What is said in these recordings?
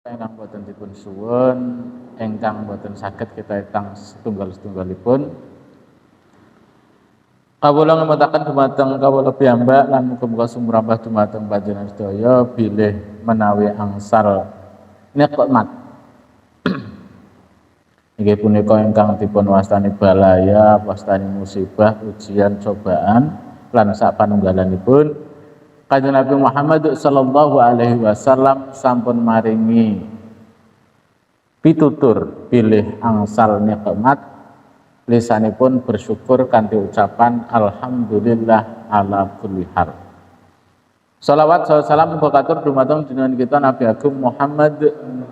Ingkang boten dipun suwun, ingkang boten saged kita ingkang setunggal-setunggalipun. Kawula ngemutaken dumateng kawula piyambak lan muga-muga sumrambah dumateng panjenengan sedaya bilih menawi angsal nikmat. Inggih punika ingkang dipun wastani balaya, wastani musibah, ujian, cobaan lan sapanunggalanipun. Kanjeng Nabi Muhammad sallallahu alaihi wasallam sampun maringi pitutur bilih angsal nikmat, lisanipun bersyukur kanthi ucapan alhamdulillah ala kulli hal. Shalawat salam muga katur dumateng jenengan kita Nabi Agung Muhammad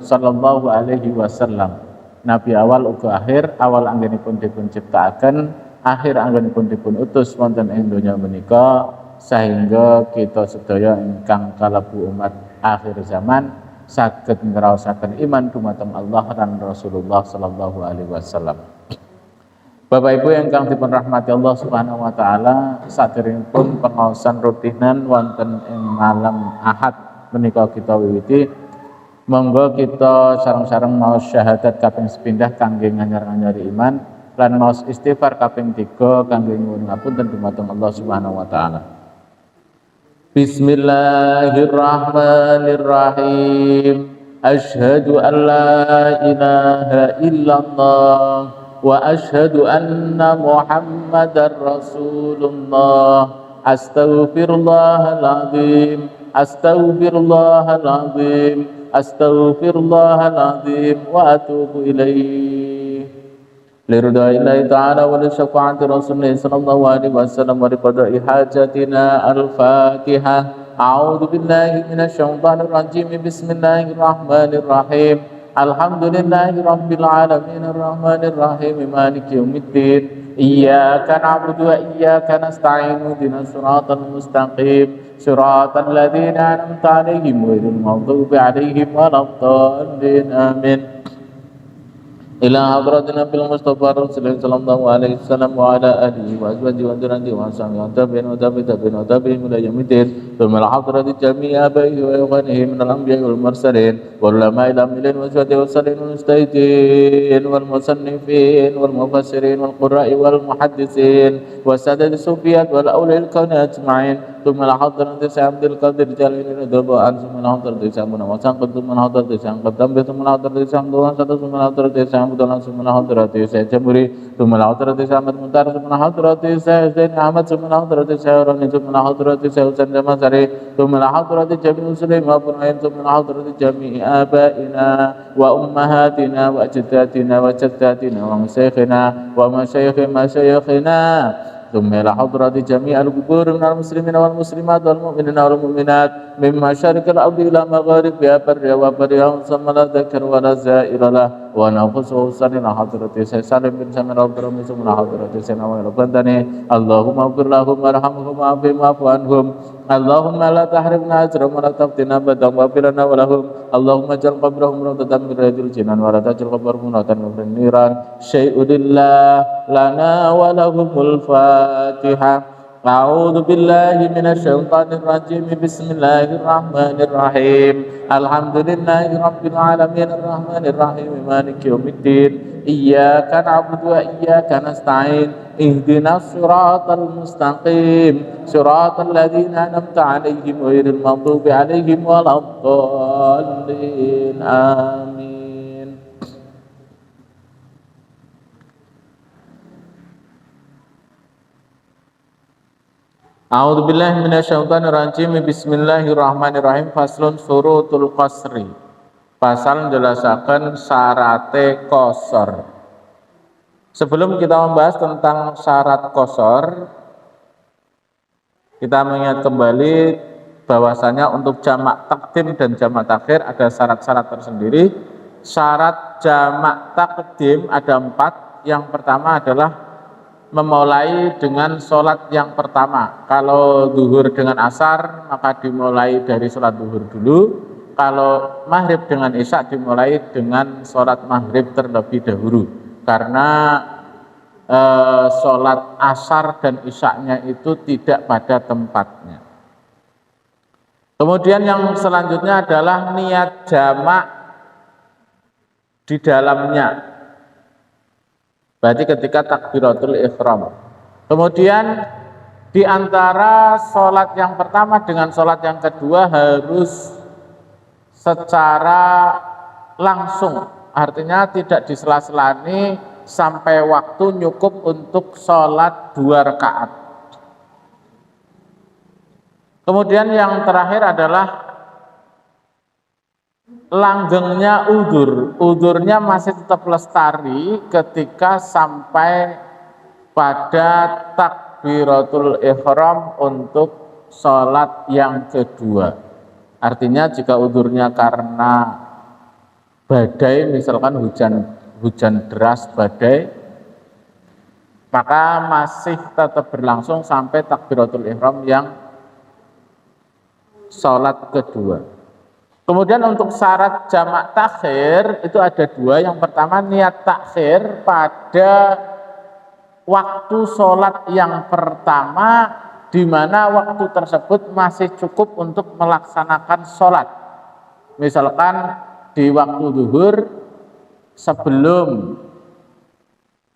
sallallahu alaihi wasallam. Nabi awal uga akhir, awal anggenipun dipun ciptakaken, akhir anggenipun dipun utus wonten ing donya menika, sehingga kita sedaya ingkang kalebu umat akhir zaman saged ngraosaken iman dumateng Allah dan Rasulullah sallallahu alaihi wasallam. Bapak Ibu ingkang dipun rahmati Allah Subhanahu wa taala, saderengipun pengaosan rutinan wonten ing malam Ahad menika kita wiwiti. Monggo kita sareng-sareng maos syahadat kaping sepindah kangge nganyar-anyari iman lan maos istighfar kaping 3 kangge nyuwun ngapunten dumateng Allah Subhanahu wa taala. Bismillahirrahmanirrahim. Asyhadu an la ilaha illallah wa asyhadu anna Muhammadar Rasulullah. Astaghfirullahaladzim, astaghfirullahaladzim, astaghfirullahaladzim wa atubu ilaih. لرضا الله تعالى ولشفاعة رسوله صلى الله عليه وسلم ولقضاء حاجتنا الفاتحة. أعوذ بالله من الشيطان الرجيم. بسم الله الرحمن الرحيم. الحمد لله رب العالمين الرحمن الرحيم مالك يوم الدين. إياك نعبد وإياك نستعين اهدنا الصراط المستقيم صراط الذين أنعمت عليهم غير المغضوب عليهم ولا الضالين آمين. إلى حضرة النبي المصطفى رسول الله صلى الله عليه وسلم وعلى آله وأزواجه وذريته وصحبه وتابعين وتابعين إلى يوم الدين. ثم إلى حضرة جميع آبائه وإخوانه من الأنبياء والمرسلين والعلماء العاملين والشهداء والصالحين والمجتهدين والمصنفين والمفسرين والقراء والمحدثين والسادة الصوفيات والأولياء الكون أجمعين. ثم إلى حضرة سيدنا عبد القادر الجيلاني رضي الله عنه. ثم إلى حضرة سيدنا وسانقط. ثم إلى حضرة سيدنا قدام. ثم إلى حضرة سيدنا ثم إلى حضرة سيدنا ثم إلى حضرة سيدنا جمهوري. ثم إلى حضرة سيدنا أحمد منتار. ثم إلى حضرة سيدنا زين أحمد. ثم إلى حضرة سيدنا روني. ثم إلى حضرة سيدنا حسين جماسري. ثم إلى حضرة جميع مسلمين وأبنائهم. ثم إلى حضرة جميع آبائنا وأمهاتنا وأجدادنا وجداتنا ومشايخنا ومشايخ مشايخنا. ثم إلى حضرة جميع القبور من المسلمين والمسلمات والمؤمنين والمؤمنات من مشارق الأرض إلى مغاربها برها وبرها ثم لا ذكر ولا زائر له ونفسه وصل إلى حضرة سالم بن سمر الضرم. ثم إلى حضرة سيدنا ويلقنتني. اللهم اغفر لهم وارحمهم وعافهم واعف عنهم. اللهم لا تحرمنا أجرهم ولا تفتنا أبدا واغفر لنا ولهم. اللهم اجعل قبرهم روضة من رياض الجنان ولا تجعل قبرهم روضة من النيران. شيء لله لنا ولهم الفاتحة. أعوذ بالله من الشيطان الرجيم. بسم الله الرحمن الرحيم. الحمد لله رب العالمين الرحمن الرحيم مالك يوم الدين. إياك نعبد وإياك نستعين اهدنا الصراط المستقيم صراط الذين أنعمت عليهم غير المغضوب عليهم ولا الضالين آمين. A'udzu billahi minasyaitonir rajim. Bismillahirrahmanirrahim. Faslun surutul qasri. Pasal menjelaskan syarate qasar. Sebelum kita membahas tentang syarat qasar, kita mengingat kembali bahwasanya untuk jamak takdim dan jamak takhir ada syarat-syarat tersendiri. Syarat jamak takdim ada 4. Yang pertama adalah memulai dengan sholat yang pertama. Kalau zuhur dengan asar maka dimulai dari sholat zuhur dulu. Kalau maghrib dengan isya dimulai dengan sholat maghrib terlebih dahulu. Karena sholat asar dan isya-nya itu tidak pada tempatnya. Kemudian yang selanjutnya adalah niat jamak di dalamnya. Berarti ketika takbiratul ihram. Kemudian di antara sholat yang pertama dengan sholat yang kedua harus secara langsung, artinya tidak disela-selani sampai waktu cukup untuk sholat 2 rakaat. Kemudian yang terakhir adalah langgengnya udurnya masih tetap lestari ketika sampai pada takbiratul ihram untuk sholat yang kedua. Artinya jika udurnya karena badai, misalkan hujan deras badai, maka masih tetap berlangsung sampai takbiratul ihram yang sholat kedua. Kemudian untuk syarat jamak takhir itu ada 2. Yang pertama niat takhir pada waktu sholat yang pertama, di mana waktu tersebut masih cukup untuk melaksanakan sholat. Misalkan di waktu zuhur, sebelum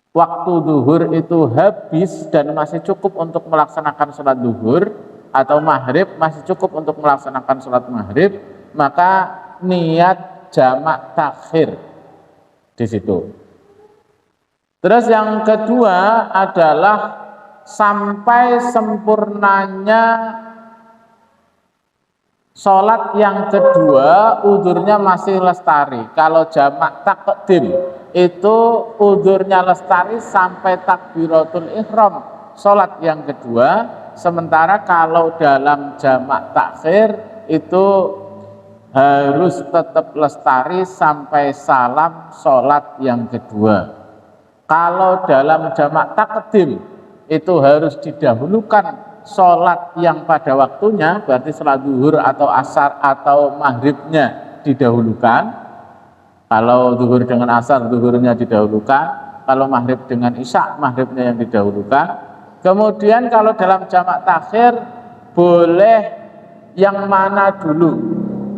waktu zuhur itu habis dan masih cukup untuk melaksanakan sholat zuhur, atau maghrib masih cukup untuk melaksanakan sholat maghrib, maka niat jamak takhir di situ. Terus yang kedua adalah sampai sempurnanya sholat yang kedua udurnya masih lestari. Kalau jamak takdim itu udurnya lestari sampai takbiratul ihram sholat yang kedua. Sementara kalau dalam jamak takhir itu harus tetap lestari sampai salam sholat yang kedua. Kalau dalam jamak takdim itu harus didahulukan sholat yang pada waktunya, berarti sholat zuhur atau asar atau maghribnya didahulukan. Kalau zuhur dengan asar, zuhurnya didahulukan. Kalau maghrib dengan isya, maghribnya yang didahulukan. Kemudian kalau dalam jamak takhir boleh yang mana dulu,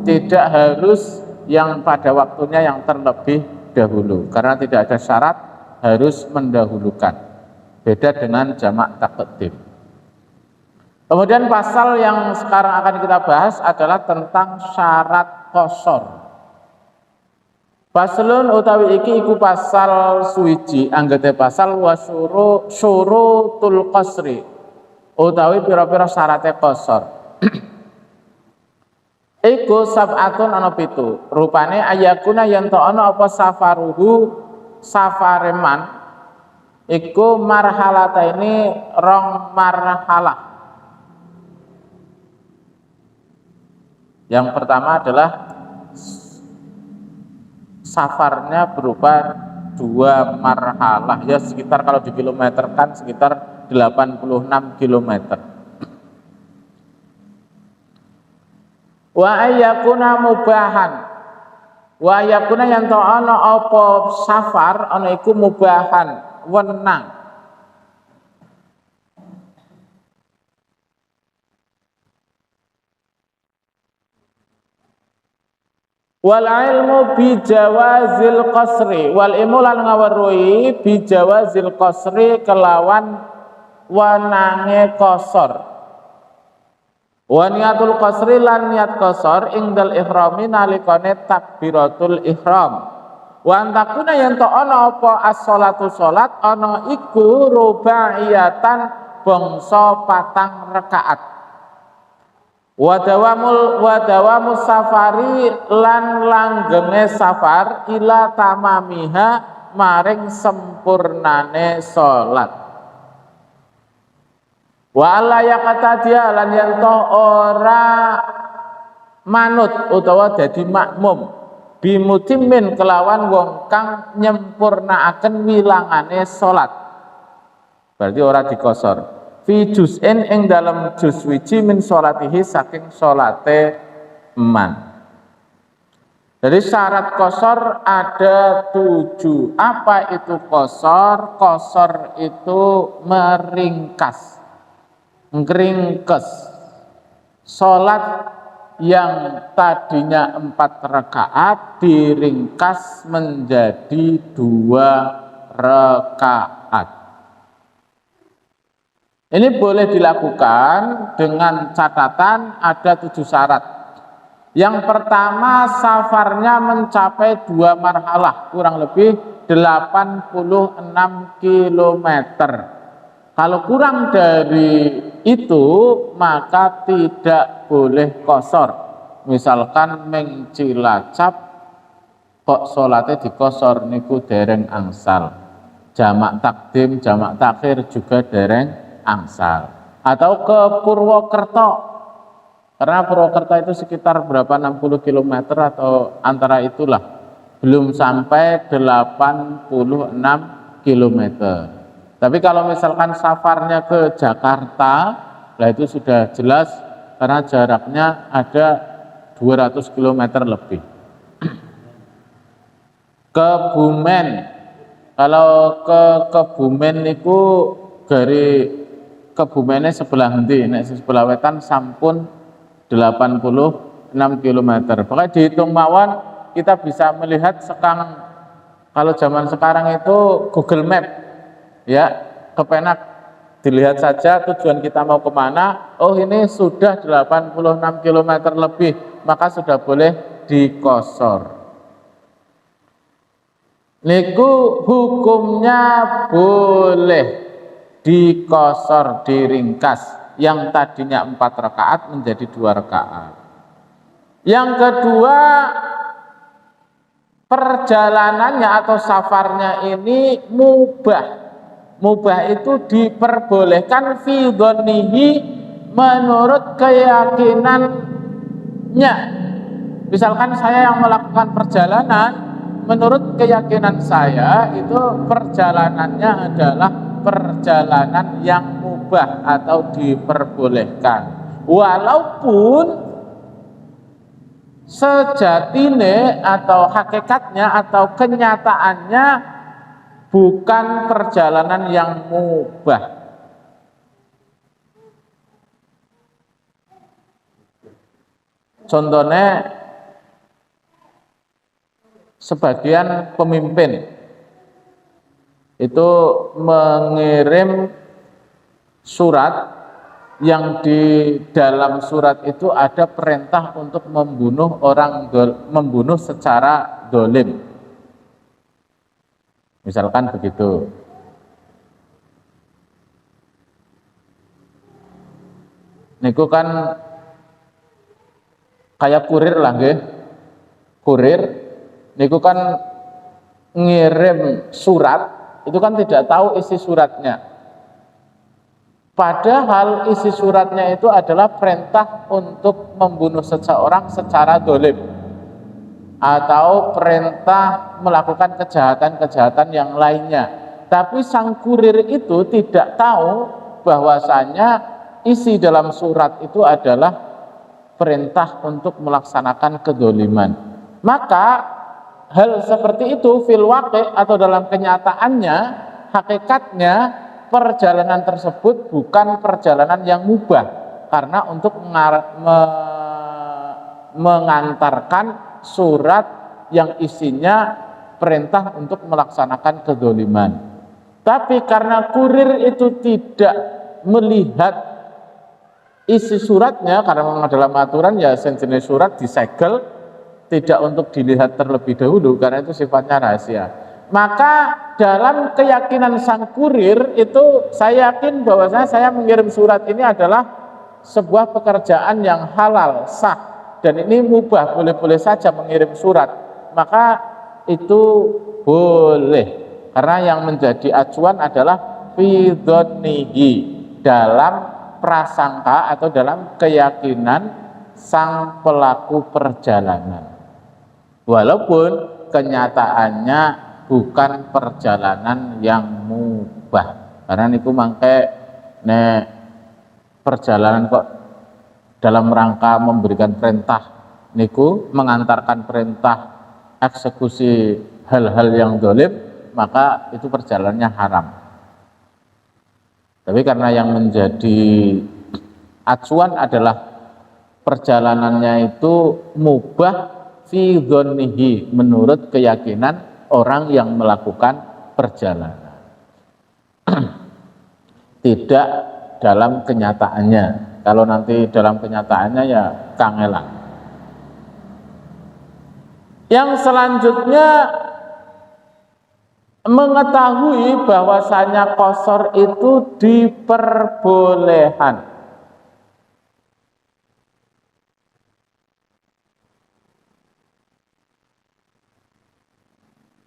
tidak harus yang pada waktunya yang terlebih dahulu, karena tidak ada syarat harus mendahulukan. Beda dengan jamak takdim. Kemudian pasal yang sekarang akan kita bahas adalah tentang syarat qashar. Paslun utawi iki iku pasal suwiji, anggete pasal wa syurutul qasri, utawi pira-pira syaratnya qashar. Iku sab'atun ana 7. Rupane ayakuna yen to ana apa safaruhu safareman iku marhalata ini rong marhalah. Yang pertama adalah safarnya berupa 2 marhalah, ya sekitar kalau dikilometerkan sekitar 86 kilometer. Wa ayyakuna mubahan, wa ayyakuna yang to ana apa safar ana iku mubahan wenang. Wal ilmu bi jawazil qasri, wal ilmu lan ngaweruhi bi jawazil qasri kelawan wanange qasar. Wa niatul qasri lan niat qasar ingdal ihrami nalikane takbiratul ihram. Wa antakuna yen to ana apa as-sholatu salat ana iku rubaiyatan bangsa 4 rakaat. Wa dawamus safari lan langgenge safar ila tamamiha maring sempurnane salat. Wa alla yaqata dia lan yen to ora manut utawa dadi makmum bimutimmin kelawan wong kang nyempurnaaken wilangane salat. Berarti ora dikosor. Fi juz'in ing dalam juz wiji min salatihi saking salate man. Jadi syarat qasar ada 7. Apa itu qasar? Qasar itu meringkas, ngringkes salat yang tadinya 4 rakaat diringkas menjadi 2 rakaat. Ini boleh dilakukan dengan catatan ada 7 syarat. Yang pertama, safarnya mencapai 2 marhalah, kurang lebih 86 km. Kalau kurang dari itu, maka tidak boleh qashar. Misalkan ming Cilacap kok salate dikosor niku dereng angsal. Jamak takdim, jamak takhir juga dereng angsal. Atau ke Purwokerto, karena Purwokerto itu sekitar berapa 60 km atau antara itulah, belum sampai 86 km. Tapi kalau misalkan safarnya ke Jakarta, lah itu sudah jelas karena jaraknya ada 200 km lebih. Kebumen, kalau ke Kebumen itu dari Kebumennya sebelah nanti, sebelah wetan sampun 86 km. Pokoknya dihitung mawon kita bisa melihat sekarang, kalau zaman sekarang itu Google Map, ya kepenak dilihat saja tujuan kita mau kemana. Oh ini sudah 86 km lebih, maka sudah boleh dikosor. Niku hukumnya boleh dikosor, diringkas, yang tadinya 4 rakaat menjadi 2 rakaat. Yang kedua, perjalanannya atau safarnya ini mubah. Mubah itu diperbolehkan fi dhonnihi, menurut keyakinannya. Misalkan saya yang melakukan perjalanan, menurut keyakinan saya itu perjalanannya adalah perjalanan yang mubah atau diperbolehkan, walaupun sejatine atau hakikatnya atau kenyataannya bukan perjalanan yang mubah. Contohnya, sebagian pemimpin itu mengirim surat yang di dalam surat itu ada perintah untuk membunuh membunuh secara dolim, misalkan begitu. Niku kan kayak kurir lah nggih. Kurir niku kan ngirim surat, itu kan tidak tahu isi suratnya. Padahal isi suratnya itu adalah perintah untuk membunuh seseorang secara dolim, atau perintah melakukan kejahatan-kejahatan yang lainnya. Tapi sang kurir itu tidak tahu bahwasanya isi dalam surat itu adalah perintah untuk melaksanakan kedoliman. Maka hal seperti itu fil waqi' atau dalam kenyataannya, hakikatnya perjalanan tersebut bukan perjalanan yang mubah, karena untuk mengantarkan surat yang isinya perintah untuk melaksanakan kedoliman. Tapi karena kurir itu tidak melihat isi suratnya, karena memang dalam aturan ya sejenis surat disegel, tidak untuk dilihat terlebih dahulu karena itu sifatnya rahasia. Maka dalam keyakinan sang kurir itu, saya yakin bahwasanya saya mengirim surat ini adalah sebuah pekerjaan yang halal, sah, dan ini mubah, boleh-boleh saja mengirim surat. Maka itu boleh, karena yang menjadi acuan adalah fi dhonnihi, dalam prasangka atau dalam keyakinan sang pelaku perjalanan, walaupun kenyataannya bukan perjalanan yang mubah. Karena niku mangke nek perjalanan kok dalam rangka memberikan perintah niku, mengantarkan perintah eksekusi hal-hal yang dolim, maka itu perjalanannya haram. Tapi karena yang menjadi acuan adalah perjalanannya itu mubah fi dzannihi, menurut keyakinan orang yang melakukan perjalanan. Tidak dalam kenyataannya. Kalau nanti dalam kenyataannya ya kangelan. Yang selanjutnya mengetahui bahwasanya qasar itu diperbolehkan.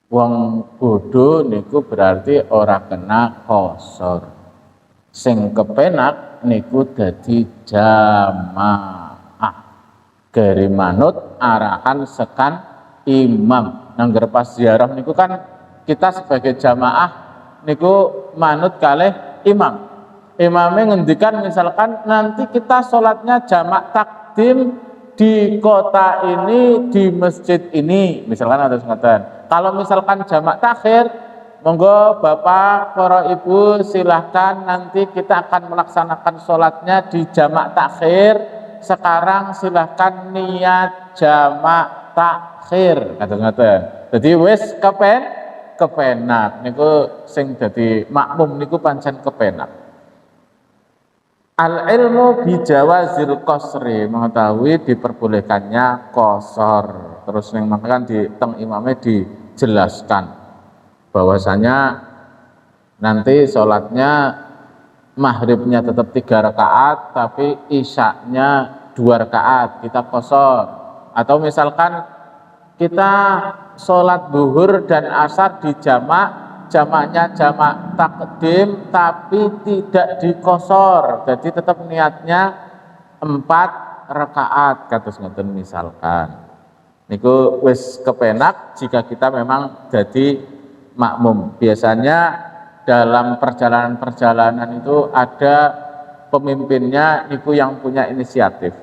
Wong bodho niku berarti ora kena qasar. Sing kepenak niku dadi jamaah. Gari manut arahan sekan imam. Nangger pas ziarah niku kan kita sebagai jamaah niku manut kalih imam. Imamnya ngendikan misalkan nanti kita sholatnya jamak takdim di kota ini, di masjid ini, misalkan ada semacam. Kalau misalkan jamak takhir, monggo Bapak, para Ibu silahkan nanti kita akan melaksanakan sholatnya di jamak takhir. Sekarang silahkan niat jamak takhir, kata-kata. Jadi wis kepenak niku sing dadi makmum niku pancen kepenak. Al ilmu bijawazil qasri, mengetahui diperbolehkannya qasar. Terus yang makan di teng imamnya dijelaskan bahwasanya nanti sholatnya maghribnya tetap 3 rakaat tapi isyaknya 2 rakaat kita qasar. Atau misalkan kita sholat zuhur dan asar di jamaknya jamak takdim tapi tidak dikosor, jadi tetap niatnya 4 rakaat kados ngoten misalkan. Niku wis kepenak jika kita memang jadi makmum. Biasanya dalam perjalanan-perjalanan itu ada pemimpinnya niku yang punya inisiatif.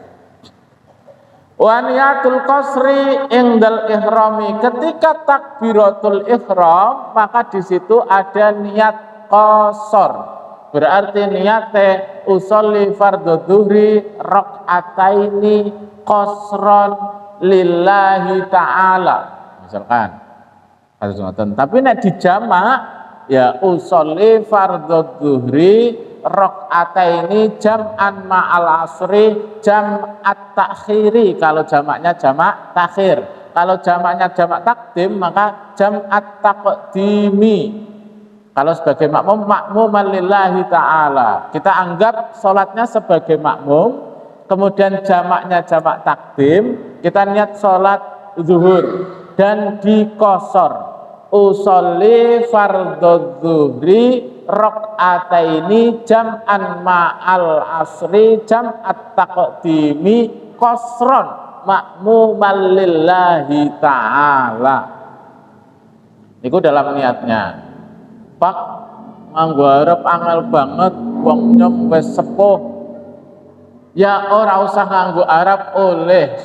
Wa niyatul qasri indal ihrami, ketika takbiratul ihram maka di situ ada niat qasar. Berarti niate usolli fardhu dzuhri rakaataini qasran lillahi ta'ala. Misalkan harus ngoten. Tapi nek di jamak ya usolli fardhu dzuhri rakaataini jam'an ma'al asri jam'at takhiri. Kalau jamaknya jamak takhir, kalau jamaknya jamak takdim maka jam'at taqdimi. Kalau sebagai makmum, makmuman lillahi ta'ala, kita anggap sholatnya sebagai makmum, kemudian jamaknya jamak takdim, kita niat sholat zuhur dan dikosor. Usolli fardhu dzuhri rakaataini jam'an ma'al asri jam'at taqdimi qasran makmuman lillahi ta'ala. Niku dalam niatnya. Pak nganggo arep angel banget wong nyong wis sepuh. Ya ora usah nganggo arep oleh.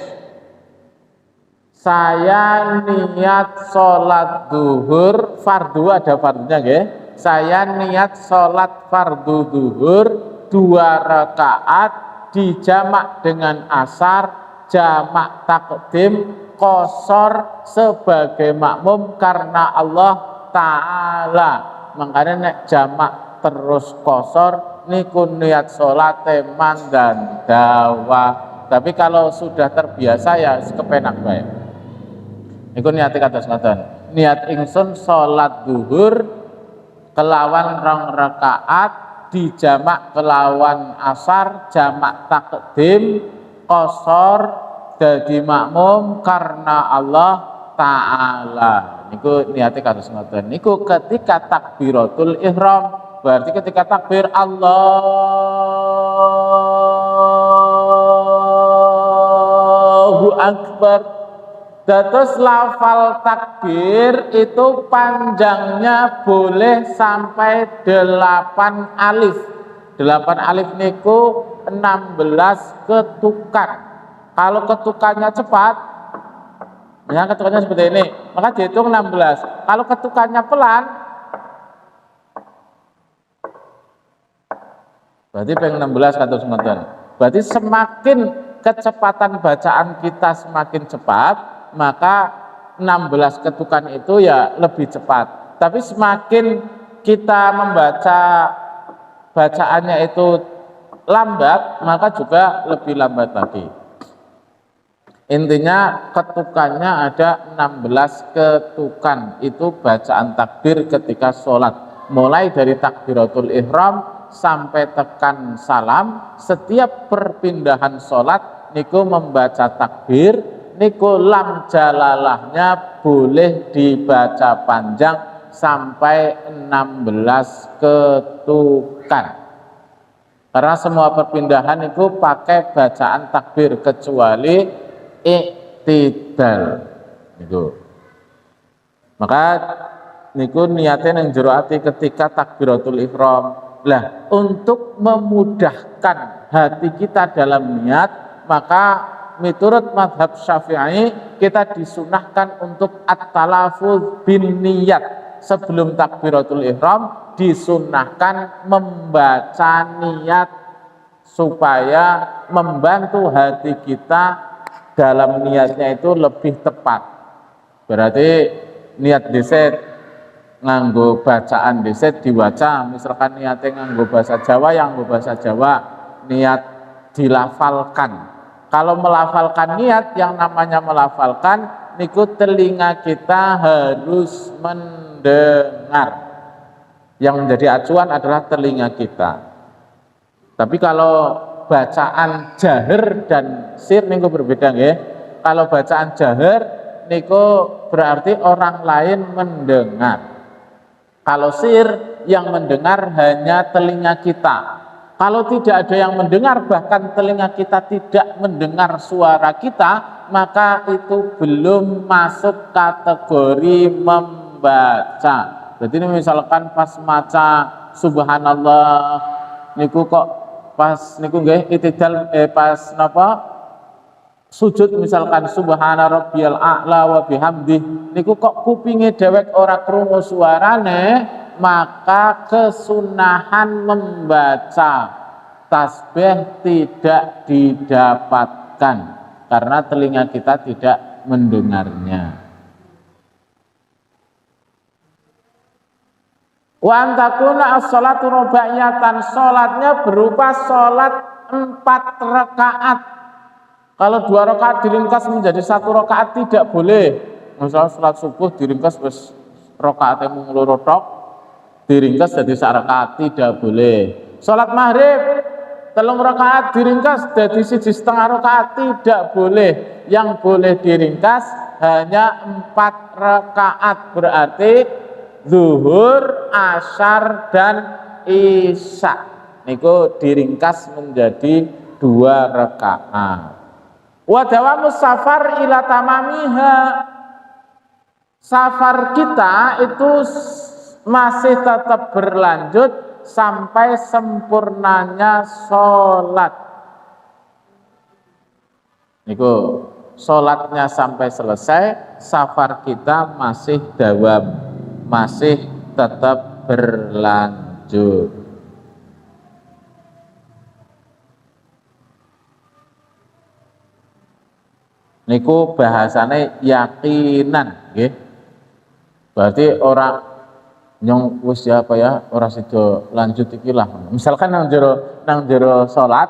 Saya niat sholat zuhur fardu, ada fardunya nggih. Saya niat sholat fardu zuhur 2 rakaat dijamak dengan asar jamak takdim qasar sebagai makmum karena Allah Ta'ala. Makanya nek jamak terus qasar niku niat sholate mandan dawa. Tapi kalau sudah terbiasa ya kepenak bae. Niku niate kados ngoten. Niat ingsun salat zuhur kelawan 2 rakaat dijamak kelawan asar jamak takdim qasar dadi makmum karena Allah Ta'ala. Niku niate kados ngoten. Niku ketika takbiratul ihram, berarti ketika takbir Allahu Akbar. Terus lafal takbir itu panjangnya boleh sampai 8 alif. 8 alif niku 16 ketukan. Kalau ketukannya cepat, ya ketukannya seperti ini, maka dihitung 16. Kalau ketukannya pelan, berarti peng 16 kados ngoten. Berarti semakin kecepatan bacaan kita semakin cepat, maka 16 ketukan itu ya lebih cepat. Tapi semakin kita membaca bacaannya itu lambat, maka juga lebih lambat lagi. Intinya ketukannya ada 16 ketukan, itu bacaan takbir ketika sholat. Mulai dari takbiratul ihram sampai tekan salam, setiap perpindahan sholat niku membaca takbir, niku lam jalalahnya boleh dibaca panjang sampai 16 ketukan. Karena semua perpindahan itu pakai bacaan takbir kecuali iktidal. Niku. Maka niku niatnya yang jero ati ketika takbiratul ihram. Lah, untuk memudahkan hati kita dalam niat, maka menurut mazhab Syafi'i kita disunahkan untuk at-talafuz bin niyat. Sebelum takbiratul ihram disunahkan membaca niat supaya membantu hati kita dalam niatnya itu lebih tepat. Berarti niat dhisik nganggo bacaan dhisik diwaca, misalkan niatnya nganggo bahasa Jawa, yang nganggo bahasa Jawa niat dilafalkan. Kalau melafalkan niat, yang namanya melafalkan niku telinga kita harus mendengar. Yang menjadi acuan adalah telinga kita. Tapi kalau bacaan jahar dan sir niku berbeda nggih. Kalau bacaan jahar niku berarti orang lain mendengar. Kalau sir yang mendengar hanya telinga kita. Kalau tidak ada yang mendengar, bahkan telinga kita tidak mendengar suara kita, maka itu belum masuk kategori membaca. Jadi ini misalkan pas maca subhanallah niku kok pas niku nggih itidal pas napa sujud misalkan subhana rabbiyal a'la wa bihamdih niku kok kupinge dhewek ora krungu suarane, maka kesunahan membaca tasbih tidak didapatkan karena telinga kita tidak mendengarnya. Wa antakuna as-salatu rubaiyatan, salatnya berupa salat 4 rakaat. Kalau 2 rakaat diringkas menjadi 1 rakaat tidak boleh. Misalnya salat subuh diringkas wis rakaatnya mung loro tok, diringkas jadi 1 rakaat tidak boleh. Salat maghrib 3 rakaat diringkas jadi 1,5 rakaat tidak boleh. Yang boleh diringkas hanya 4 rakaat, berarti zuhur, asyar, dan isya. Niku diringkas menjadi 2 rakaat. Wa dawamus safar ila tamamiha. Safar kita itu masih tetap berlanjut sampai sempurnanya sholat. Niku sholatnya sampai selesai, safar kita masih dawam, masih tetap berlanjut. Niku bahasane yakinan, nggih. Berarti orang nyong wis apa ya, ora sida lanjut iki lah. Misalkan nang jero salat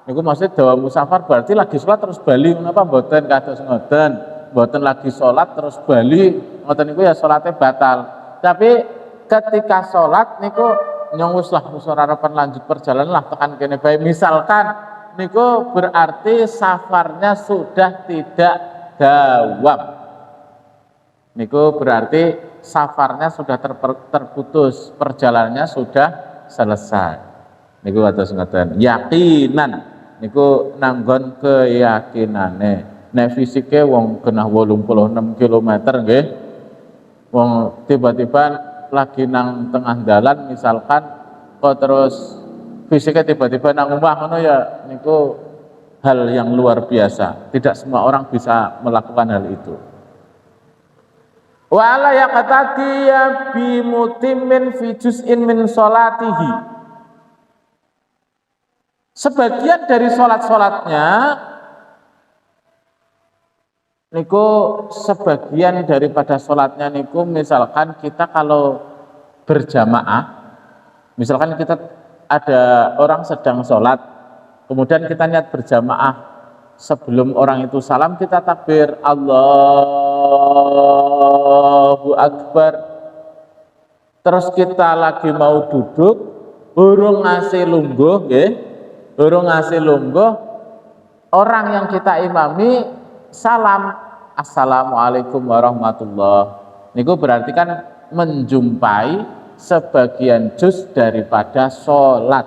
niku maksud dawa musafar berarti lagi salat terus bali menapa mboten kados ngoten. Mboten lagi salat terus bali ngoten niku ya salate batal. Tapi ketika salat niku nyong wis lah wis ora arepan lanjut perjalanan lah tekan kene bae. Misalkan niku berarti safarnya sudah tidak dawam. Niku berarti safarnya sudah terputus, perjalanannya sudah selesai. Niku atus ngoten. Yakinan niku nanggon keyakinane. Nek fisike wong genah 86 km nggih. Wong tiba-tiba lagi nang tengah dalan misalkan kok terus fisiknya tiba-tiba nang omah ngono ya niku hal yang luar biasa. Tidak semua orang bisa melakukan hal itu. Wa ala yaqtadiya bi mutimmin fi juz'in min sholatihi. Sebagian dari sholat-sholatnya niku sebagian daripada sholatnya niku misalkan kita kalau berjamaah, misalkan kita ada orang sedang sholat, kemudian kita niat berjamaah, sebelum orang itu salam kita takbir Allahu Akbar, terus kita lagi mau duduk, urung ngasih lungguh, urung ngasih lungguh, orang yang kita imami salam assalamualaikum warahmatullah, niku berarti kan menjumpai sebagian juz daripada sholat,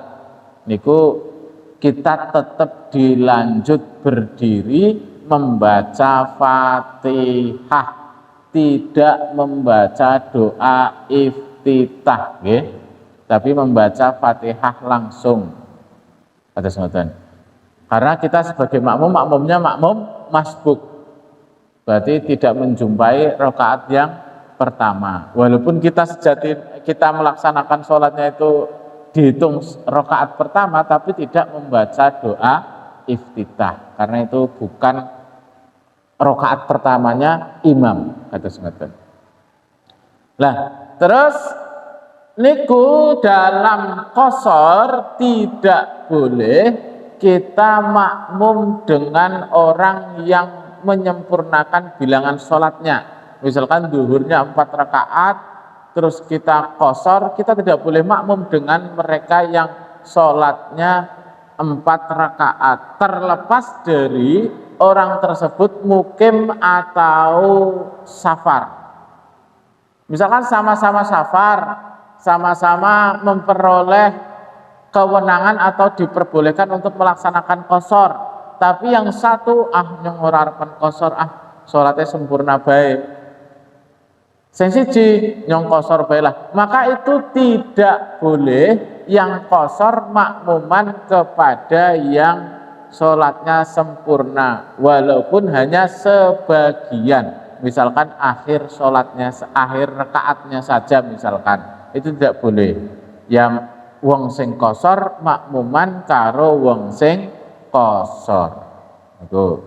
niku kita tetap dilanjut berdiri membaca Fatihah, tidak membaca doa iftitah, tapi membaca Fatihah langsung. Karena kita sebagai makmum, makmumnya makmum masbuk, berarti tidak menjumpai rakaat yang pertama. Walaupun kita melaksanakan sholatnya itu dihitung rakaat pertama, tapi tidak membaca doa iftitah, karena itu bukan rakaat pertamanya imam. Nah, terus niku dalam qashar tidak boleh kita makmum dengan orang yang menyempurnakan bilangan sholatnya. Misalkan zuhurnya 4 rakaat, terus kita qashar, kita tidak boleh makmum dengan mereka yang sholatnya 4 rakaat, terlepas dari orang tersebut mukim atau safar. Misalkan sama-sama safar, sama-sama memperoleh kewenangan atau diperbolehkan untuk melaksanakan qashar, tapi yang satu nyong ora arepan qashar, sholatnya sempurna baik, sing siji nyong qashar bae lah, maka itu tidak boleh yang qashar makmuman kepada yang sholatnya sempurna, walaupun hanya sebagian, misalkan akhir sholatnya, akhir rakaatnya saja misalkan, itu tidak boleh. Yang wong sing qashar makmuman karo wong sing qashar. Niku.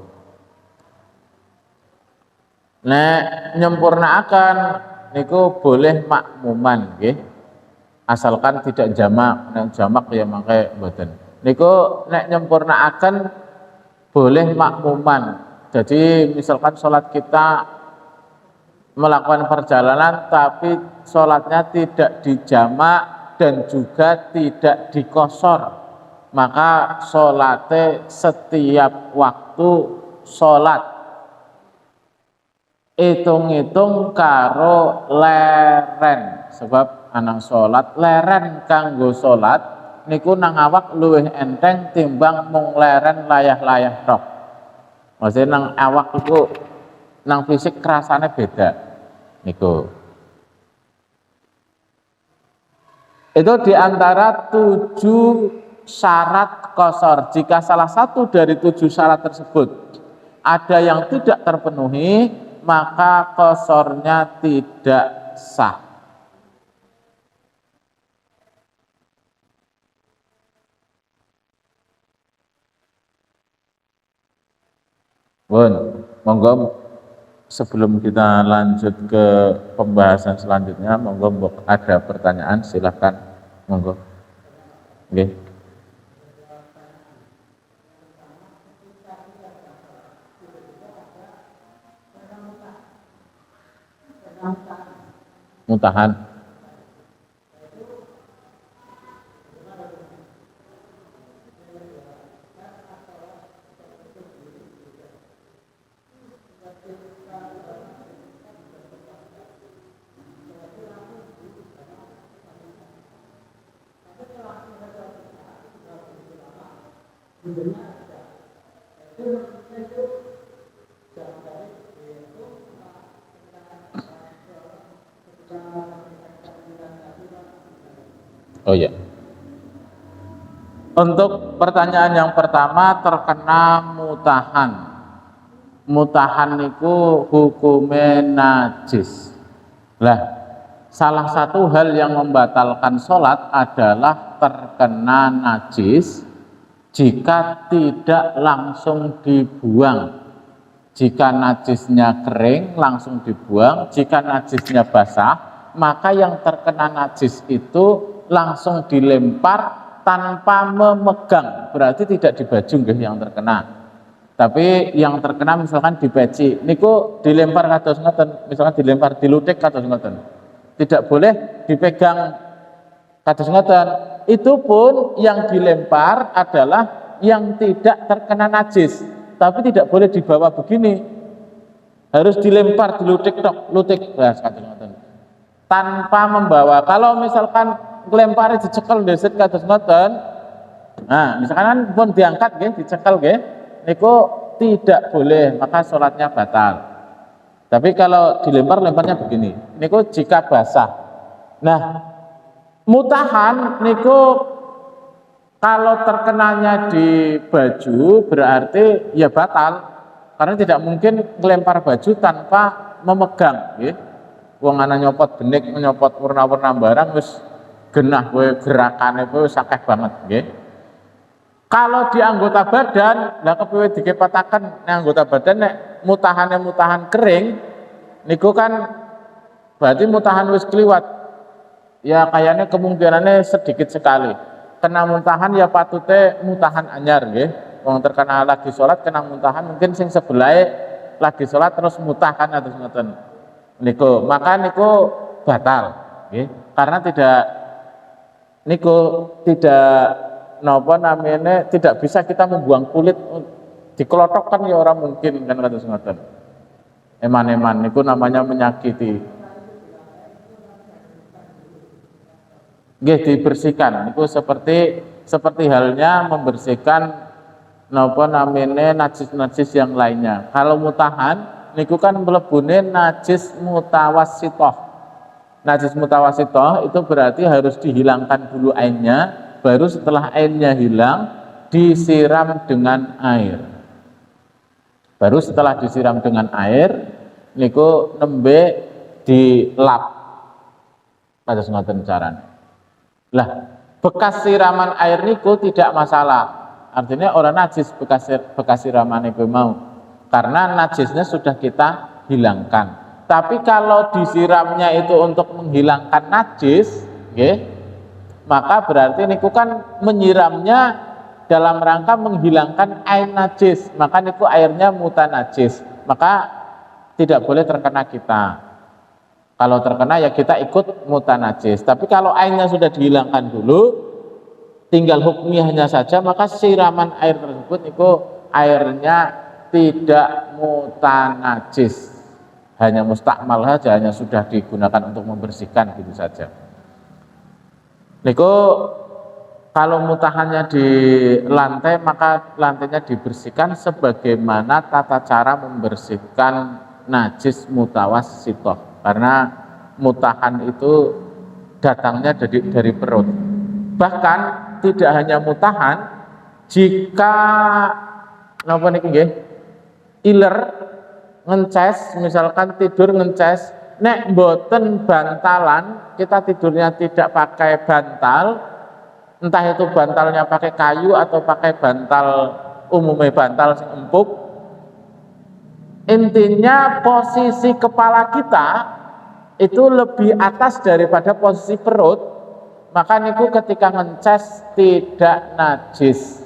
Nek nyempurnaaken niku boleh makmuman nggih. Asalkan tidak jamak. Nek jamak ya mangke mboten. Niku nek nyempurnaaken boleh makmuman. Jadi misalkan sholat kita melakukan perjalanan tapi sholatnya tidak dijamak dan juga tidak dikosor, maka sholatnya setiap waktu sholat hitung-hitung karo leren, sebab anak sholat leren kanggo sholat niku nang awak luwih enteng timbang mung leren layah-layah tok. Maksudnya nang awak itu nang fisik kerasane beda niku. Itu diantara 7 syarat qashar. Jika salah satu dari 7 syarat tersebut ada yang tidak terpenuhi, maka qasharnya tidak sah. Monggo sebelum kita lanjut ke pembahasan selanjutnya, monggo ada pertanyaan, silahkan, monggo. Oke. Mutahan. Oh ya. Untuk pertanyaan yang pertama terkena mutahan. Mutahan niku hukume najis. Lah, salah satu hal yang membatalkan sholat adalah terkena najis jika tidak langsung dibuang. Jika najisnya kering langsung dibuang, jika najisnya basah, maka yang terkena najis itu langsung dilempar tanpa memegang, berarti tidak di baju nggih yang terkena. Tapi yang terkena misalkan di peci, niku dilempar kados ngoten, misalkan dilempar dilutik kados ngoten. Tidak boleh dipegang kados ngoten. Itu pun yang dilempar adalah yang tidak terkena najis. Tapi tidak boleh dibawa begini, harus dilempar, dilutik tok, lutik, tanpa membawa. Kalau misalkan lempari dicekel ndeset kados ngoten, nah misalkan pun diangkat nggih, dicekel nggih, niku tidak boleh, maka sholatnya batal. Tapi kalau dilempar-lemparnya begini, niku jika basah. Nah, mutahan niku kalau terkenanya di baju berarti ya batal, karena tidak mungkin melempar baju tanpa memegang. Wong ana nyopot benik, nyopot warna-warna barang, wis genah kowe gerakane kowe sakeh banget. Kalau di anggota badan, lah kepiye dikepataken nek anggota badan nek mutahan kering, niku kan berarti mutahan wis kliwat. Ya kayaknya kemungkinannya sedikit sekali. Kena muntahan ya patute mutahan anyar nggih. Wong terkena lagi sholat kena muntahan, mungkin sing sebelah lagi sholat terus mutahkan atau ngoten. Niku, maka niku batal nggih. Karena tidak bisa kita membuang kulit dikelotokkan ya orang mungkin kan kados ngoten. Eman-eman niku namanya menyakiti. Nggih dibersihkan, itu seperti halnya membersihkan najis-najis yang lainnya. Kalau mutahan niku kan mlebune najis mutawassithah. Najis mutawassithah itu berarti harus dihilangkan dulu ainnya, baru setelah ainnya hilang disiram dengan air. Baru setelah disiram dengan air niku nembe dilap. Kados ngoten carane. Lah, bekas siraman air niku tidak masalah. Artinya orang najis bekas siraman niku mau. Karena najisnya sudah kita hilangkan. Tapi kalau disiramnya itu untuk menghilangkan najis, maka berarti niku kan menyiramnya dalam rangka menghilangkan air najis. Maka niku airnya mutanajis. Maka tidak boleh terkena kita. Kalau terkena ya kita ikut mutanajis. Tapi kalau airnya sudah dihilangkan dulu, tinggal hukumnya saja, maka siraman air tersebut itu airnya tidak mutanajis, hanya mustakmal saja, hanya sudah digunakan untuk membersihkan gitu saja. Niku kalau mutahannya di lantai, maka lantainya dibersihkan sebagaimana tata cara membersihkan najis mutawassithah. Karena mutahan itu datangnya dari perut. Bahkan tidak hanya mutahan, jika iler ngences, misalkan tidur ngences, nek mboten bantalan, kita tidurnya tidak pakai bantal, entah itu bantalnya pakai kayu atau pakai bantal umumnya bantal sing empuk. Intinya posisi kepala kita itu lebih atas daripada posisi perut, maka niku ketika ngences tidak najis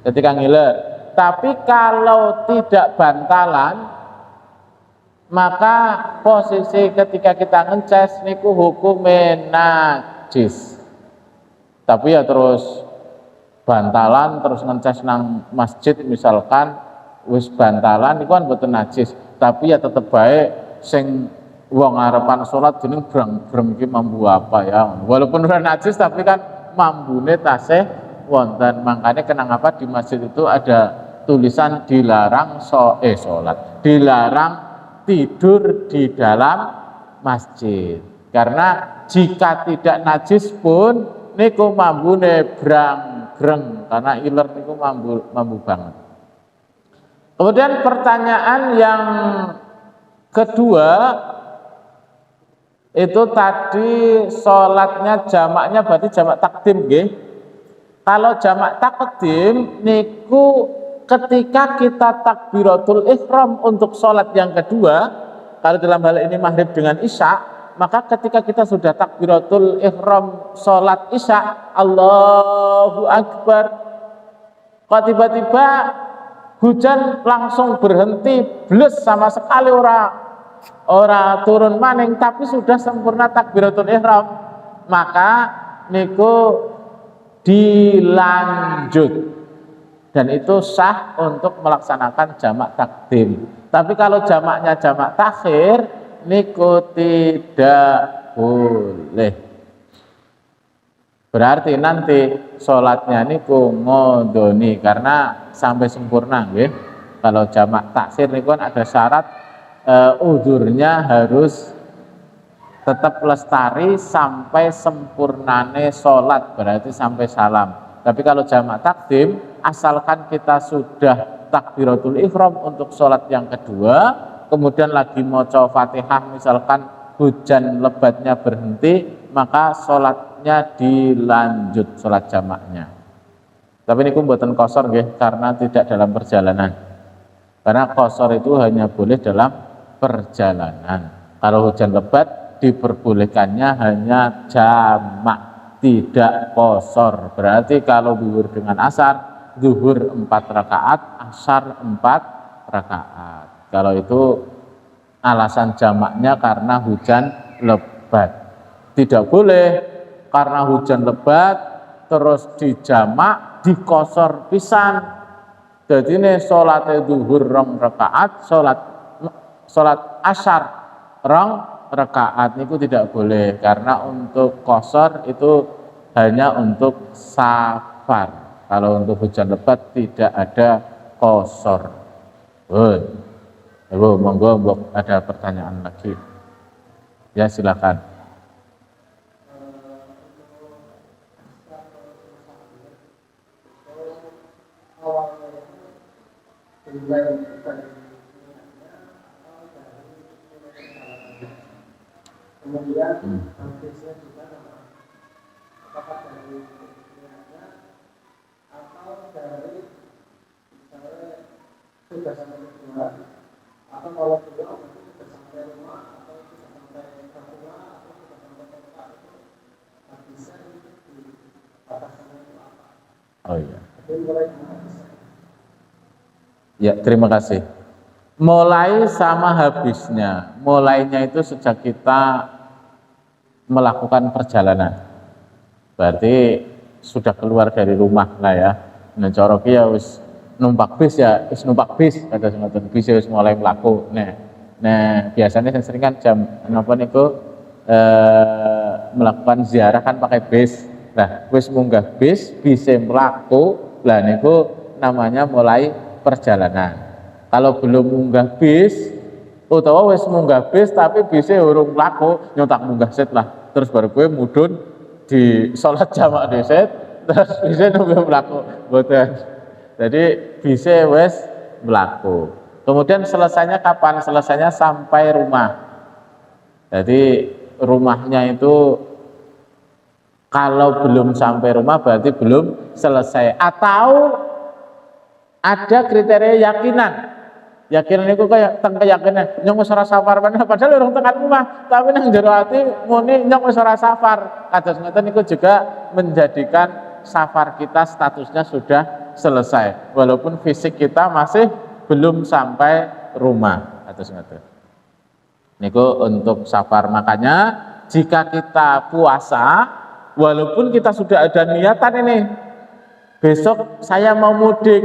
ketika ngiler. Tapi kalau tidak bantalan, maka posisi ketika kita ngences niku hukumnya najis. Tapi ya terus bantalan terus ngences nang masjid misalkan wis bantalan itu kan boten najis, tapi ya tetep baik sing wong ngarepan salat jeneng brang-breng iki mambu apa ya. Walaupun ora najis tapi kan mambune tasih wonten. Makanya kenapa di masjid itu ada tulisan dilarang salat, dilarang tidur di dalam masjid. Karena jika tidak najis pun niku mambune brang-breng, karena iler niku mambu banget. Kemudian pertanyaan yang kedua itu tadi sholatnya jamaknya berarti jamak takdim nggih. Kalau jamak takdim niku ketika kita takbiratul ihram untuk sholat yang kedua, kalau dalam hal ini maghrib dengan isya, maka ketika kita sudah takbiratul ihram sholat isya, Allahu Akbar, kok tiba-tiba hujan langsung berhenti, blus sama sekali ora turun maning, tapi sudah sempurna takbiratul ihram, maka niku dilanjut dan itu sah untuk melaksanakan jamak takdim. Tapi kalau jamaknya jamak takhir niku tidak boleh. Berarti nanti sholatnya niku ngodoni karena sampai sempurna nggih. Kalau jamak takhir niku kan ada syarat udurnya harus tetap lestari sampai sempurnane sholat, berarti sampai salam. Tapi kalau jamak takdim, asalkan kita sudah takbiratul ihram untuk sholat yang kedua, kemudian lagi maca Fatihah, misalkan hujan lebatnya berhenti, maka sholatnya dilanjut, sholat jamaknya. Tapi ini mboten qashar nggih, karena tidak dalam perjalanan. Karena qashar itu hanya boleh dalam perjalanan. Kalau hujan lebat diperbolehkannya hanya jamak, tidak qashar. Berarti kalau zuhur dengan asar, zuhur 4 rakaat, asar 4 rakaat. Kalau itu alasan jamaknya karena hujan lebat. Tidak boleh karena hujan lebat terus dijamak, dikosor pisan. Jadi ini sholat zuhur 2 rakaat, sholat asar 2 rakaat niku tidak boleh, karena untuk qashar itu hanya untuk safar. Kalau untuk hujan lebat tidak ada qashar. Ibu, monggo ada pertanyaan lagi. Ya, silakan. Kemudian hadisnya juga apakah dari niatnya atau dari misalnya sudah sampai tujuan, atau kalau belum nanti sudah sampai rumah atau sudah sampai ke rumah atau sudah sampai ke tempat itu hadisnya itu di batasannya itu apa? Oh iya. Jadi mulai dengan hadisnya. Ya, terima kasih. Mulai sama habisnya, mulainya itu sejak kita melakukan perjalanan, berarti sudah keluar dari rumah lah ya. Nah, coroki ya wis numpak bis ya, wis numpak bis, kata semacam bis ya wis mulai melaku. Nah biasanya yang sering kan jam apa niku melakukan ziarah kan pakai bis. Nah, wis munggah bis, bisa melaku, lah niku namanya mulai perjalanan. Kalau belum munggah bis, utawa wis munggah bis tapi bisa urung laku, nyotak munggah set lah, terus baru gue mudun di sholat jamak deset, terus bisa nunggu melaku, boten. Jadi bisa wis melaku. Kemudian selesainya kapan? Selesainya sampai rumah. Jadi rumahnya itu kalau belum sampai rumah berarti belum selesai, atau ada kriteria yakinan. Yakinan itu kayak teng keyakinan nyong wis ora safar meneh, padahal urung tekan rumah, tapi nang jero ati muni nyong wis ora safar. Kados ngoten niku juga menjadikan safar kita statusnya sudah selesai walaupun fisik kita masih belum sampai rumah. Kados ngoten niku untuk safar. Makanya jika kita puasa, walaupun kita sudah ada niatan ini besok saya mau mudik,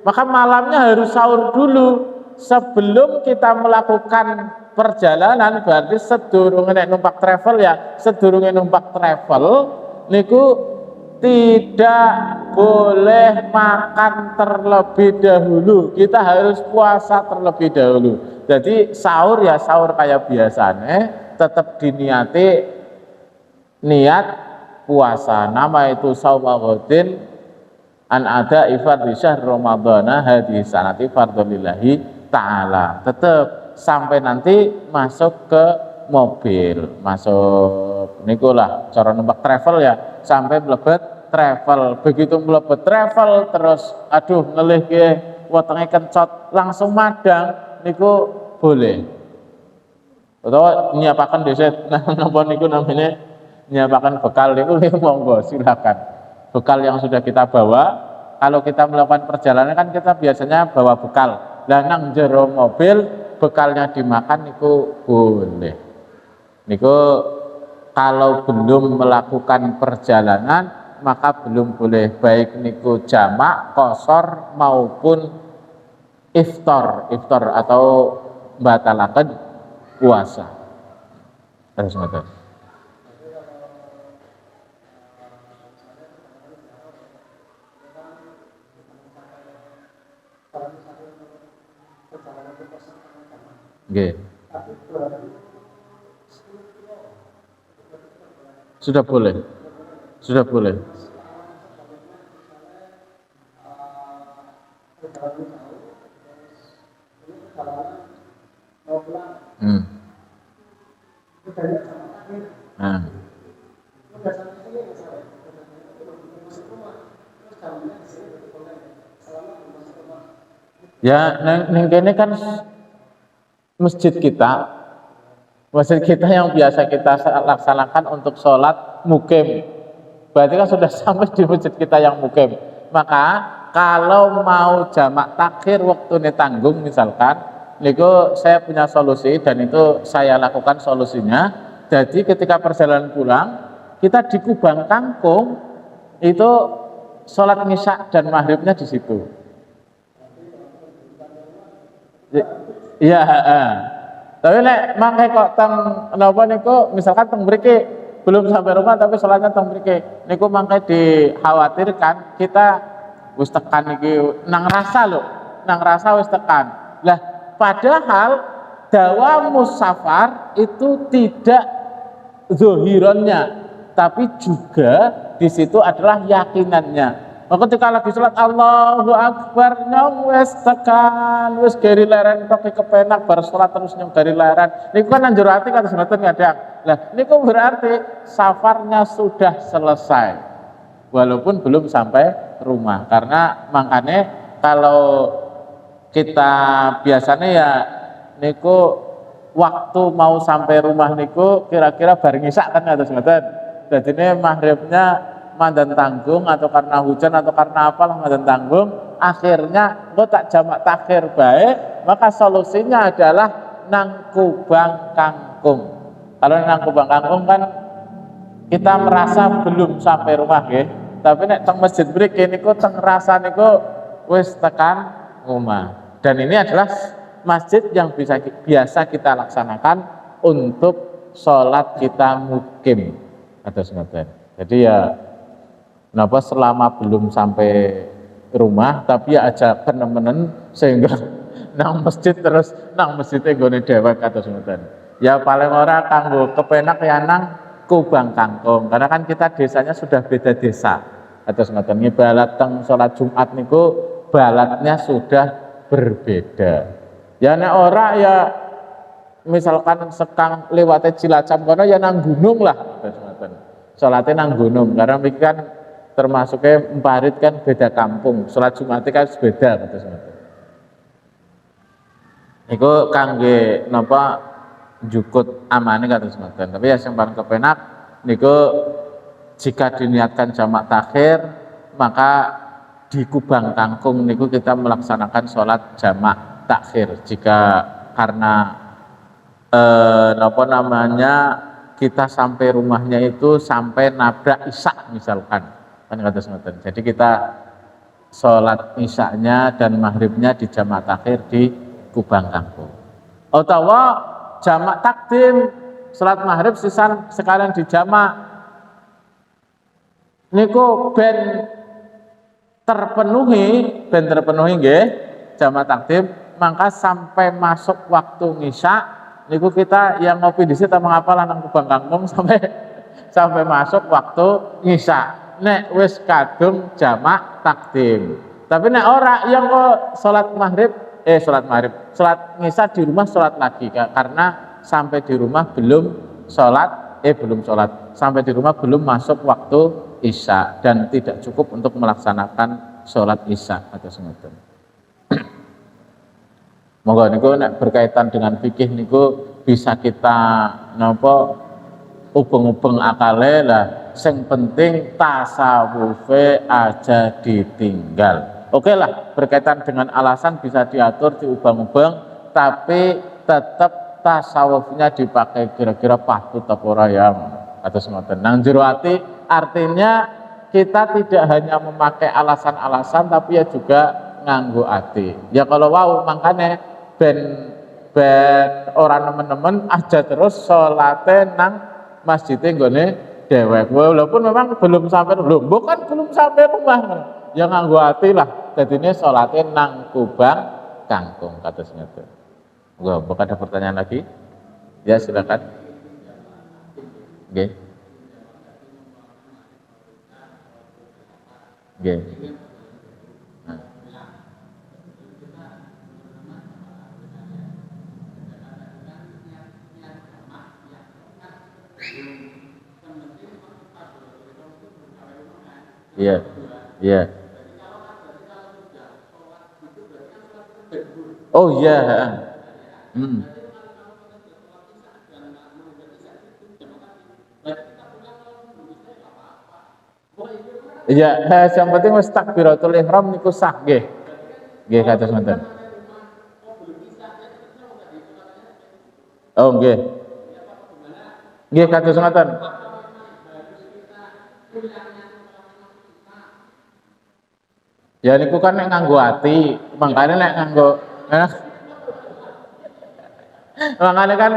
maka malamnya harus sahur dulu sebelum kita melakukan perjalanan. Berarti sedurunge numpak travel ya, sedurunge numpak travel niku tidak boleh makan terlebih dahulu. Kita harus puasa terlebih dahulu. Jadi sahur ya sahur kayak biasanya, tetap diniati niat puasa. Nama itu saumagodin an ada ifadli syahr ramadhana hadis sanati fardholillahi ta'ala. Tetap sampai nanti masuk ke mobil, masuk nikulah cara numpak travel ya, sampai melebet travel. Begitu melebet travel terus aduh ngelih ke wetenge kencot langsung madang niku boleh. Atau nyiapaken dhisik napa niku namanya nyiapaken bekal niku monggo silakan. Bekal yang sudah kita bawa, kalau kita melakukan perjalanan kan kita biasanya bawa bekal. Lah nang jero mobil bekalnya dimakan niku boleh. Niku kalau belum melakukan perjalanan maka belum boleh, baik niku jamak, qashar maupun iftar atau batalaken puasa. Terus ngoten. Nggih. Sudah boleh. Sudah boleh. Nah. Ya, neng kene kan masjid kita yang biasa kita laksanakan untuk sholat mukim. Berarti kan sudah sampai di masjid kita yang mukim. Maka kalau mau jamak takhir waktu tanggung misalkan, niku saya punya solusi dan itu saya lakukan solusinya. Jadi ketika perjalanan pulang, kita di Kubang Kangkung itu sholat isya dan maghribnya di situ. Iya, tapi nek mangke kok teng napa niku misalkan teng mriki belum sampai rumah tapi sholatnya teng mriki. Niku mangke dikhawatirkan kita wis tekan iki nang rasa lho, nang rasa wis tekan. Lah padahal dawamus safar itu tidak zohironnya, tapi juga di situ adalah yakinannya. Ketika lagi sholat Allahu Akbar nyong wis tekan wis gari leren tok kepenak bar sholat terus nyong gari leren. Niku kan nang jero ati kados ngoten kadang. Lah niku berarti safarnya sudah selesai walaupun belum sampai rumah. Karena makanya kalau kita biasanya ya niku waktu mau sampai rumah niku kira-kira bareng isak kan kados ngoten. Dadine maghribnya mandan tanggung atau karena hujan atau karena apalah mandan tanggung, akhirnya engko tak jamak takhir baik, maka solusinya adalah nang Kubang Kangkung. Kalau nang Kubang Kangkung kan kita merasa belum sampai rumah nggih, tapi nek teng masjid mriki niku teng rasa niku wis tekan omah. Dan ini adalah masjid yang biasa kita laksanakan untuk sholat kita mukim atau ngoten. Jadi ya kenapa selama belum sampai rumah tapi ya aja penemenen sehingga nang masjid terus nang masjidnya nggone dhewek kados ngoten. Ya paling ora kanggo kepenak ya nang Kubang Kangkung karena kan kita desanya sudah beda desa. Kados ngoten ngibalat teng salat Jumat niku balatnya sudah berbeda. Ya nek ora ya misalkan sekang lewate Cilacap kono ya nang gunung lah kados ngoten. Salate nang gunung karena mriki kan termasuknya Emparit kan beda kampung, sholat Jumat kan beda kados ngoten. Iku kangge napa njukut amane kados ngoten. Tapi ya sing paling kepenak niku jika diniatkan jamak takhir maka di Kubang Kangkung niku kita melaksanakan sholat jamak takhir. Jika karena napa namanya kita sampai rumahnya itu sampai nabrak isya misalkan. Kados ngoten. Jadi kita sholat isyanya dan maghribnya di jamak takhir di Kubang Kangkung. Utawa jamak takdim sholat maghrib sisan sekalian di jamak. Niku ben terpenuhi nggih jamak takdim, maka sampai masuk waktu ngisya niku kita yang ngopi di situ mengapalan nang Kubang Kangkung sampai masuk waktu ngisya. Nek wis kadung jamak takdim. Tapi nek ora yang kok sholat ngisya di rumah sholat lagi karena sampai di rumah belum sholat sampai di rumah belum masuk waktu isya dan tidak cukup untuk melaksanakan sholat isya atau semacam. Monggo niku nek berkaitan dengan fikih niku bisa kita napa ubeng-ubeng akale lah, sing penting tasawufe aja ditinggal. Oke lah, berkaitan dengan alasan bisa diatur diubeng-ubeng, tapi tetap tasawufnya dipakai kira-kira patut apa ora ya atus ngoten. Nang jero ati artinya kita tidak hanya memakai alasan-alasan tapi ya juga nganggo ati. Ya kalau wow makanya ben orang nemen-nemen aja terus salate nang masjidnya nggone dewek. Walaupun memang belum sampai bukan belum sampai rumah. Ya nganggo ati lah. Dadine salate nang Kubang Kangkung kados ngoten. Gua bukan ada pertanyaan lagi? Ya silakan. Nggih. Nggih. Nah. Iya. Iya. Oh iya, hmm. Iya, yang penting wis takbiratul ihram niku sah nggih. Nggih kados ngoten. Oh nggih. Nggih kados ngoten. Ya niku kan nek nganggo ati, makanya nek nganggo makanya kan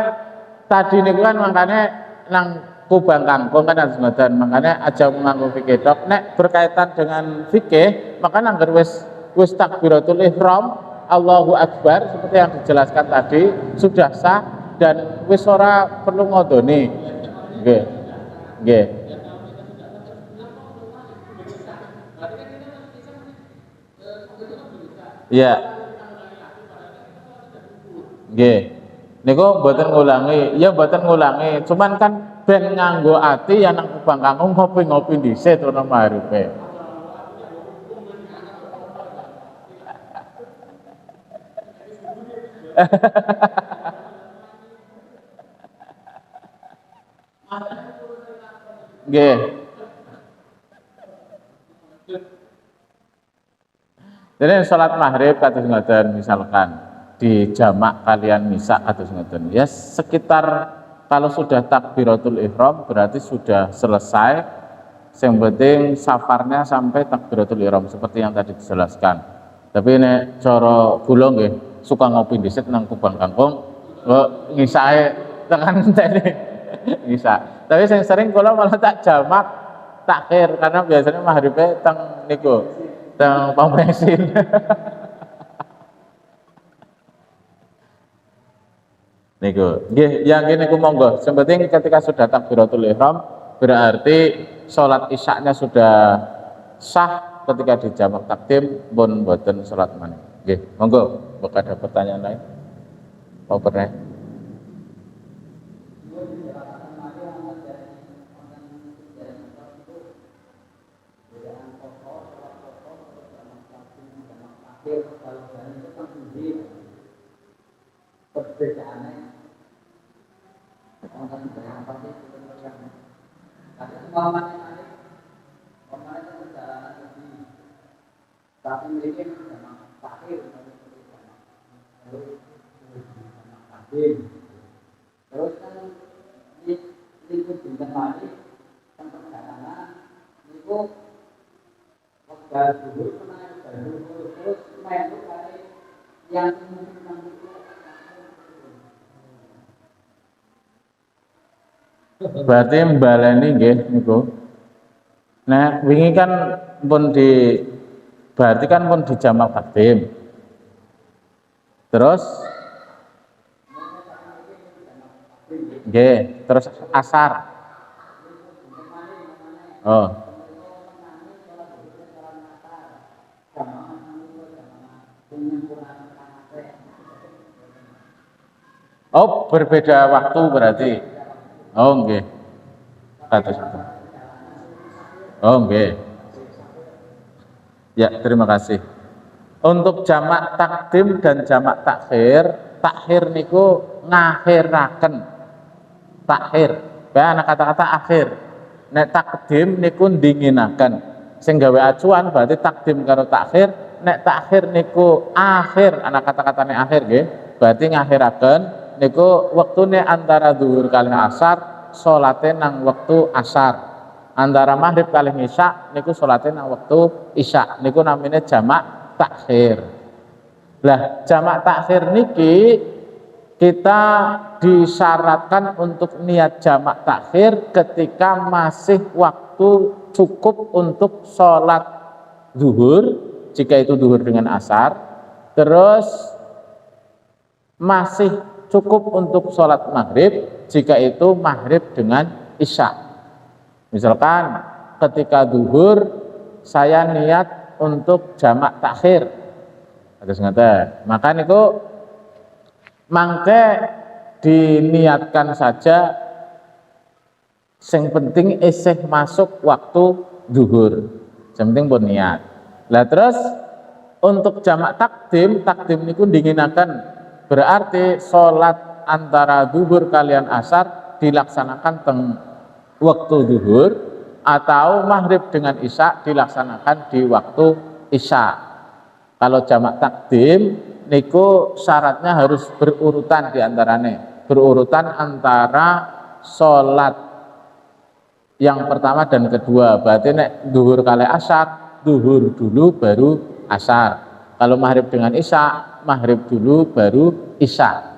tadi niku kan makanya nang Kubang Kangkung kan harus ngoten, makanya aja nganggo fikih tok. Nek berkaitan dengan fikih, maka anggar wis takbiratul ihram, Allahu Akbar seperti yang dijelaskan tadi sudah sah dan wis ora perlu ngodoni. Nggih. Nggih. Iya. Nggih. Niku mboten ngulangi, ya mboten ngulangi, cuman kan ben nganggo ati ya nang Kubang Kangkung ngopi-ngopi dhisik to nang maghribe. Nggih. Jadi salat maghrib kados ngoten misalkan di jamak kalian misa kados ngoten. Ya sekitar kalau sudah takbiratul ihram berarti sudah selesai. Yang penting safarnya sampai takbiratul ihram seperti yang tadi dijelaskan. Tapi ini cara kula nggih suka ngopi dhisik nang Kubang Kangkung, kok ngisae tekan tene ngisa. Tapi yang sering kula malah tak jamak takhir karena biasanya maghribe teng niku teng pom bensin. Niku, nggih, yang gini ku monggo. Yang penting ketika sudah takbiratul ihram berarti sholat isyaknya sudah sah ketika di jamak takdim pun boten sholat maneh. Nggih, monggo. Apakah ada pertanyaan lain? Mau pernah? Perbedaannya orang berapa sih tapi umpamanya perjalanan lebih tapi mereka sama pakai terus kan di lingkup bintang lagi kan perjalanan itu waktu dulu terus main tuh kali yang berarti mbaleni nggih niku. Nah, wingi kan pun di berarti kan pun di jamak takdim. Terus nggih, terus asar. Oh. Oh, berbeda waktu berarti. Oh, nggih. Kados itu. Oh, nggih. Ya, terima kasih. Untuk jamak takdim dan jamak takhir, takhir niku ngakhiraken. Takhir, ya anak kata-kata akhir. Nek takdim niku ndinginaken. Sing gawe acuan berarti takdim karo takhir. Nek takhir niku akhir, anak kata-katane akhir nggih. Berarti ngakhiraken niku wektune antara zuhur kalih asar, salate nang wektu asar. Antara maghrib kalih isya niku salate nang wektu isya. Niku namine jamak takhir. Lah, jamak takhir niki kita disyaratkan untuk niat jamak takhir ketika masih waktu cukup untuk sholat zuhur, jika itu zuhur dengan asar, terus masih cukup untuk sholat maghrib, jika itu maghrib dengan isya. Misalkan ketika zuhur saya niat untuk jamak takhir, maka niku mangke diniatkan saja, sing penting isih masuk waktu zuhur, sing penting pun niat. Lah terus untuk jamak takdim, takdim niku dinginaken, berarti sholat antara zuhur kalian asar dilaksanakan teng waktu zuhur, atau maghrib dengan isya dilaksanakan di waktu isya. Kalau jamak takdim niku syaratnya harus berurutan diantaranya, berurutan antara sholat yang pertama dan kedua. Berarti nek zuhur kali asar, zuhur dulu baru asar. Kalau maghrib dengan isya, maghrib dulu baru isya.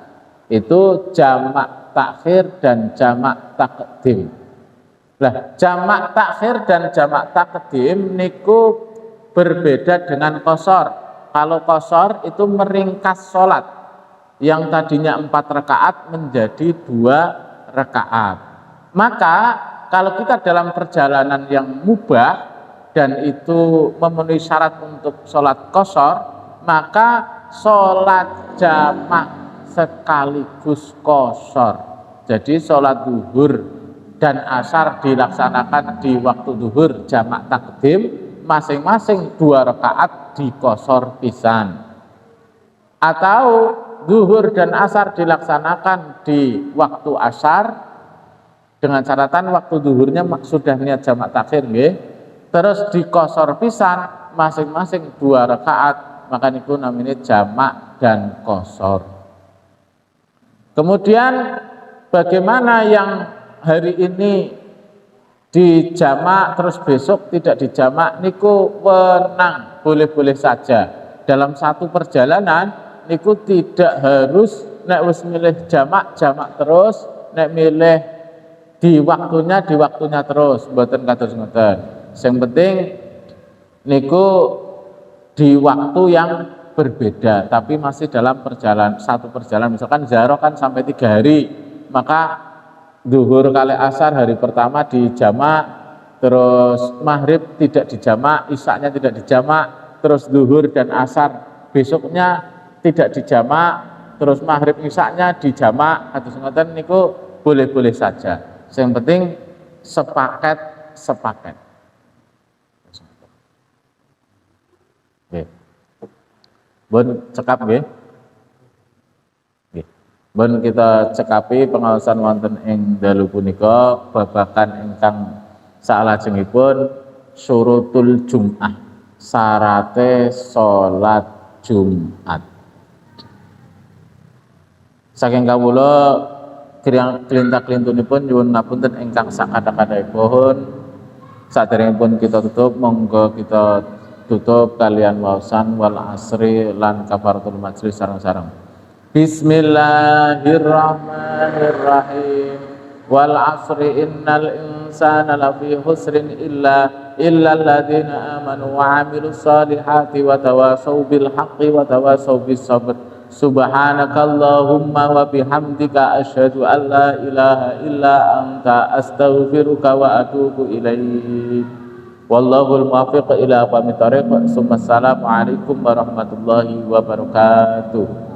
Itu jamak takhir dan jamak takdim. Lah, jamak takhir dan jamak takdim niku berbeda dengan qashar. Kalau qashar itu meringkas sholat yang tadinya 4 rakaat menjadi 2 rakaat. Maka kalau kita dalam perjalanan yang mubah dan itu memenuhi syarat untuk sholat qashar, maka sholat jamak sekaligus qashar. Jadi sholat zuhur dan asar dilaksanakan di waktu zuhur jamak takdim, masing-masing 2 rakaat di qashar pisan. Atau zuhur dan asar dilaksanakan di waktu asar dengan catatan waktu zuhurnya sudah niat jamak takhir nggih, terus di qashar pisan masing-masing 2 rakaat, maka niku namanya jamak dan qashar. Kemudian bagaimana yang hari ini dijamak terus besok tidak dijamak, niku wenang, boleh-boleh saja. Dalam satu perjalanan niku tidak harus nek wis milih jamak terus, nek milih di waktunya terus, mboten kados ngoten. Sing penting niku di waktu yang berbeda, tapi masih dalam satu perjalanan. Misalkan ziarah kan sampai 3 hari, maka zuhur kali asar hari pertama dijamak, terus maghrib tidak dijamak, isya-nya tidak dijamak, terus zuhur dan asar besoknya tidak dijamak, terus maghrib isya-nya dijamak. Kados ngoten niku boleh-boleh saja. Yang penting sepaket. Nggih. Bon cekap nggih. Ben kita cekapi pengawasan wonten ing dalu punika babakan ingkang salajengipun syurutul Jum'ah, syarate salat Jumat. Saking kawula kelintak-kelintunipun nyuwun ngapunten ingkang sakadha-kadhaipun. Saderengipun kita tutup, monggo kita tutup kalian waosan wal asri lan kafaratul majlis sareng-sareng. Bismillahirrahmanirrahim. Wal asri innal insana lafi khusrin illa alladziina amanu wa 'amilus solihati wa tawashaw bil haqqi wa tawashaw bis sabr. Subhanakallahumma wa bihamdika asyhadu an la ilaha illa anta astaghfiruka wa atubu ilaik. Wallahul muwaffiq ila aqwamit thoriq. Assalamu alaikum warahmatullahi wabarakatuh.